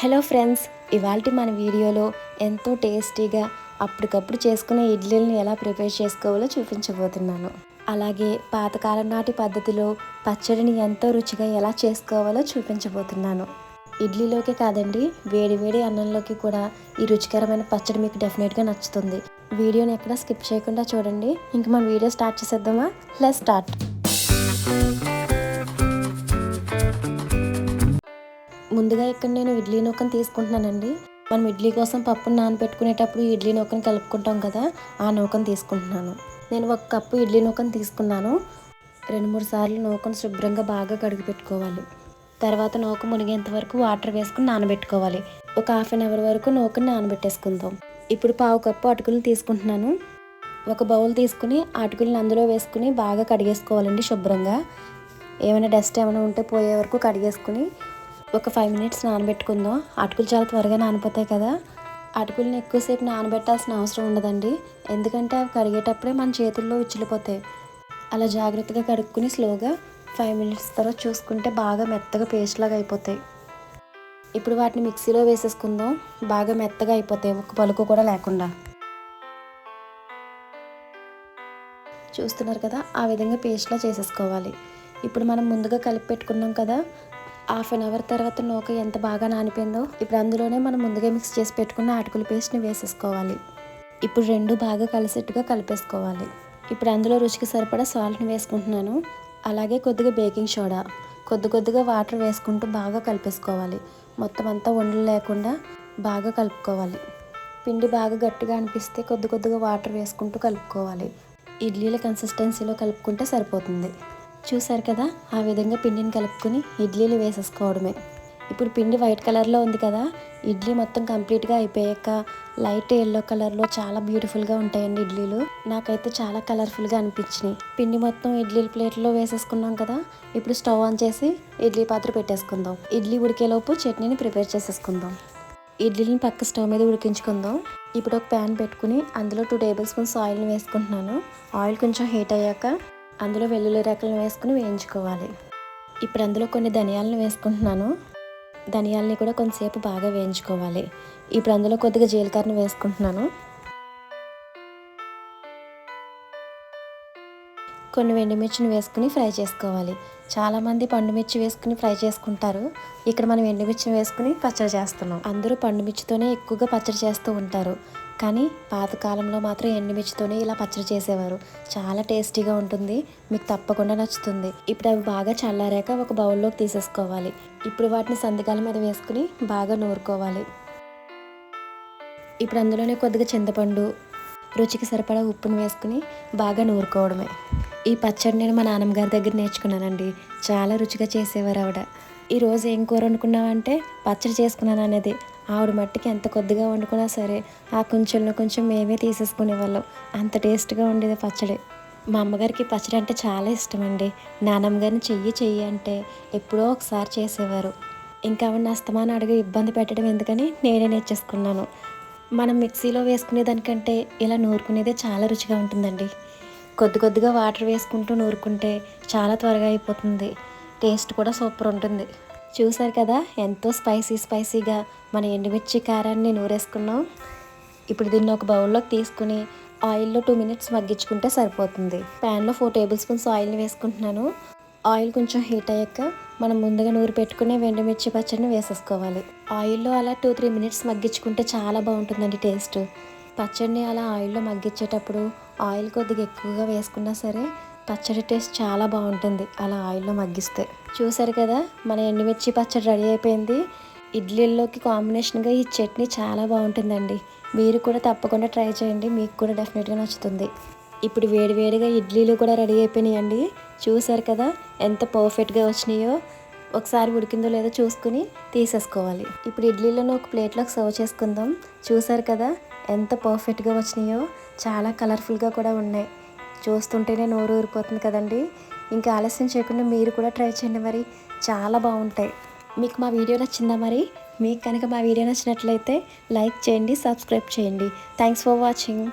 Hello friends, ఇవాల్టి మన వీడియోలో ఎంతో టేస్టీగా అప్పటికప్పుడు చేసుకునే ఇడ్లీలను ఎలా ప్రిపేర్ చేసుకోవాలో చూపించబోతున్నాను. అలాగే పాతకాలం నాటి పద్ధతిలో పచ్చడిని ఎంతో రుచిగా ఎలా చేసుకోవాలో చూపించబోతున్నాను. ఇడ్లీలోకే కాదండి, వేడి వేడి అన్నంలోకి కూడా ఈ రుచికరమైన పచ్చడి మీకు డెఫినెట్గా నచ్చుతుంది. వీడియోని ఎక్కడ స్కిప్ చేయకుండా చూడండి. ఇంక మన వీడియో స్టార్ట్ చేసేద్దామా? Let's start. ముందుగా ఇక్కడ నేను ఇడ్లీ నూకను తీసుకుంటున్నానండి. మనం ఇడ్లీ కోసం పప్పును నానబెట్టుకునేటప్పుడు ఇడ్లీ నూకను కలుపుకుంటాం కదా, ఆ నూకను తీసుకుంటున్నాను. నేను 1 కప్పు ఇడ్లీ నూకను తీసుకున్నాను. 2-3 సార్లు నూకను శుభ్రంగా బాగా కడిగి పెట్టుకోవాలి. తర్వాత నూక మునిగేంత వరకు వాటర్ వేసుకుని నానబెట్టుకోవాలి. ఒక 1/2 అవర్ వరకు నూకను నానబెట్టేసుకుందాం. ఇప్పుడు 1/2 కప్పు అటుకులను తీసుకుంటున్నాను. ఒక బౌల్ తీసుకుని అటుకులను అందులో వేసుకుని బాగా కడిగేసుకోవాలండి శుభ్రంగా. ఏమైనా డస్ట్ ఏమైనా ఉంటే పోయే వరకు కడిగేసుకుని ఒక 5 మినిట్స్ నానబెట్టుకుందాం. అటుకులు చాలా త్వరగా నానిపోతాయి కదా. అటుకులను ఎక్కువసేపు నానబెట్టాల్సిన అవసరం ఉండదండి, ఎందుకంటే అవి కడిగేటప్పుడే మన చేతుల్లో విచ్చిలిపోతాయి. అలా జాగ్రత్తగా కడుక్కుని స్లోగా 5 మినిట్స్ తర్వాత చూసుకుంటే బాగా మెత్తగా పేస్ట్ లాగా అయిపోతాయి. ఇప్పుడు వాటిని మిక్సీలో వేసేసుకుందాం. బాగా మెత్తగా అయిపోతాయి, ఒక పలుకు కూడా లేకుండా. చూస్తున్నారు కదా, ఆ విధంగా పేస్ట్లా చేసేసుకోవాలి. ఇప్పుడు మనం ముందుగా కలిపి పెట్టుకున్నాం కదా, 1/2 అవర్ తర్వాత నూక ఎంత బాగా నానిపోయిందో ఇప్పుడు అందులోనే మనం ముందుగా మిక్స్ చేసి పెట్టుకున్న అటుకుల పేస్ట్ని వేసేసుకోవాలి. ఇప్పుడు 2 బాగా కలిసేట్టుగా కలిపేసుకోవాలి. ఇప్పుడు అందులో రుచికి సరిపడా సాల్ట్ని వేసుకుంటున్నాను. అలాగే కొద్దిగా బేకింగ్ సోడా, కొద్దిగా వాటర్ వేసుకుంటూ బాగా కలిపేసుకోవాలి. మొత్తం అంతా ఉండలు లేకుండా బాగా కలుపుకోవాలి. పిండి బాగా గట్టిగా అనిపిస్తే కొద్దిగా వాటర్ వేసుకుంటూ కలుపుకోవాలి. ఇడ్లీల కన్సిస్టెన్సీలో కలుపుకుంటే సరిపోతుంది. చూసారు కదా, ఆ విధంగా పిండిని కలుపుకొని ఇడ్లీలు వేసేసుకోవడమే. ఇప్పుడు పిండి వైట్ కలర్లో ఉంది కదా, ఇడ్లీ మొత్తం కంప్లీట్గా అయిపోయాక లైట్ ఎల్లో కలర్లో చాలా బ్యూటిఫుల్గా ఉంటాయండి ఇడ్లీలు. నాకైతే చాలా కలర్ఫుల్గా అనిపించినాయి. పిండి మొత్తం ఇడ్లీ ప్లేట్లో వేసేసుకున్నాం కదా. ఇప్పుడు స్టవ్ ఆన్ చేసి ఇడ్లీ పాత్ర పెట్టేసుకుందాం. ఇడ్లీ ఉడికేలోపు చట్నీని ప్రిపేర్ చేసేసుకుందాం. ఇడ్లీని పక్క స్టవ్ మీద ఉడికించుకుందాం. ఇప్పుడు ఒక ప్యాన్ పెట్టుకుని అందులో 2 టేబుల్ స్పూన్స్ ఆయిల్ని వేసుకుంటున్నాను. ఆయిల్ కొంచెం హీట్ అయ్యాక అందులో వెల్లుల్లి రెక్కలను వేసుకుని వేయించుకోవాలి. ఇప్పుడు అందులో కొన్ని ధనియాలను వేసుకుంటున్నాను. ధనియాలని కూడా కొంతసేపు బాగా వేయించుకోవాలి. ఇప్పుడు అందులో కొద్దిగా జీలకర్రను వేసుకుంటున్నాను. కొన్ని ఎండుమిర్చిని వేసుకుని ఫ్రై చేసుకోవాలి. చాలామంది పండుమిర్చి వేసుకుని ఫ్రై చేసుకుంటారు. ఇక్కడ మనం ఎండుమిర్చిని వేసుకుని పచ్చడి చేస్తున్నాం. అందరూ పండుమిర్చితోనే ఎక్కువగా పచ్చడి చేస్తూ ఉంటారు, కానీ పాతకాలంలో మాత్రం ఎండుమిర్చితోనే ఇలా పచ్చడి చేసేవారు. చాలా టేస్టీగా ఉంటుంది, మీకు తప్పకుండా నచ్చుతుంది. ఇప్పుడు అవి బాగా చల్లారాక ఒక బౌల్లోకి తీసేసుకోవాలి. ఇప్పుడు వాటిని సందిగాల మీద వేసుకుని బాగా నూరుకోవాలి. ఇప్పుడు అందులోనే కొద్దిగా చింతపండు, రుచికి సరిపడా ఉప్పును వేసుకుని బాగా నూరుకోవడమే. ఈ పచ్చడి నేను మా నాన్నమ్మగారి దగ్గర నేర్చుకున్నానండి. చాలా రుచిగా చేసేవారు ఆవిడ. ఈరోజు ఏం కూర వండుకున్నామంటే పచ్చడి చేసుకున్నాను అనేది. ఆవిడ మట్టికి ఎంత కొద్దిగా వండుకున్నా సరే ఆ కొంచెంలో కొంచెం మేమే తీసేసుకునే వాళ్ళం. అంత టేస్ట్గా ఉండేది పచ్చడి. మా అమ్మగారికి పచ్చడి అంటే చాలా ఇష్టం అండి. నాన్నమ్మగారిని చెయ్యి అంటే ఎప్పుడో ఒకసారి చేసేవారు. ఇంకా ఆవిడ అస్తమానం అడిగి ఇబ్బంది పెట్టడం ఎందుకని నేనే నేర్చేసుకున్నాను. మనం మిక్సీలో వేసుకునే దానికంటే ఇలా నూరుకునేదే చాలా రుచిగా ఉంటుందండి. కొద్దిగా వాటర్ వేసుకుంటూ నూరుకుంటే చాలా త్వరగా అయిపోతుంది. టేస్ట్ కూడా సూపర్ ఉంటుంది. చూసారు కదా, ఎంతో స్పైసీగా మన ఎండుమిర్చి కారాన్ని నూరేసుకున్నాం. ఇప్పుడు దీన్ని ఒక బౌల్లోకి తీసుకుని ఆయిల్లో 2 మినిట్స్ మగ్గించుకుంటే సరిపోతుంది. ప్యాన్లో 4 టేబుల్ స్పూన్స్ ఆయిల్ని వేసుకుంటున్నాను. ఆయిల్ కొంచెం హీట్ అయ్యాక మనం ముందుగా నూరి పెట్టుకునే ఎండుమిర్చి పచ్చడిని వేసేసుకోవాలి. ఆయిల్లో అలా 2-3 మినిట్స్ మగ్గించుకుంటే చాలా బాగుంటుందండి టేస్ట్. పచ్చడిని అలా ఆయిల్లో మగ్గించేటప్పుడు ఆయిల్ కొద్దిగా ఎక్కువగా వేసుకున్నా సరే పచ్చడి టేస్ట్ చాలా బాగుంటుంది అలా ఆయిల్లో మగ్గిస్తే. చూసారు కదా, మన ఎండుమిర్చి పచ్చడి రెడీ అయిపోయింది. ఇడ్లీల్లోకి కాంబినేషన్గా ఈ చట్నీ చాలా బాగుంటుందండి. మీరు కూడా తప్పకుండా ట్రై చేయండి, మీకు కూడా డెఫినెట్గా నచ్చుతుంది. ఇప్పుడు వేడివేడిగా ఇడ్లీలు కూడా రెడీ అయిపోయినాయండి. చూసారు కదా ఎంత పర్ఫెక్ట్గా వచ్చినాయో. ఒకసారి ఉడికిందో లేదో చూసుకుని తీసేసుకోవాలి. ఇప్పుడు ఇడ్లీలను ఒక ప్లేట్లోకి సర్వ్ చేసుకుందాం. చూసారు కదా ఎంత పర్ఫెక్ట్గా వచ్చినాయో. చాలా కలర్ఫుల్గా కూడా ఉన్నాయి. చూస్తుంటేనే నోరు ఊరిపోతుంది కదండి. ఇంకా ఆలస్యం చేయకుండా మీరు కూడా ట్రై చేయండి, మరి చాలా బాగుంటాయి. మీకు మా వీడియో నచ్చిందా? మరి మీకు కనుక మా వీడియో నచ్చినట్లయితే లైక్ చేయండి, సబ్స్క్రైబ్ చేయండి. Thanks for watching.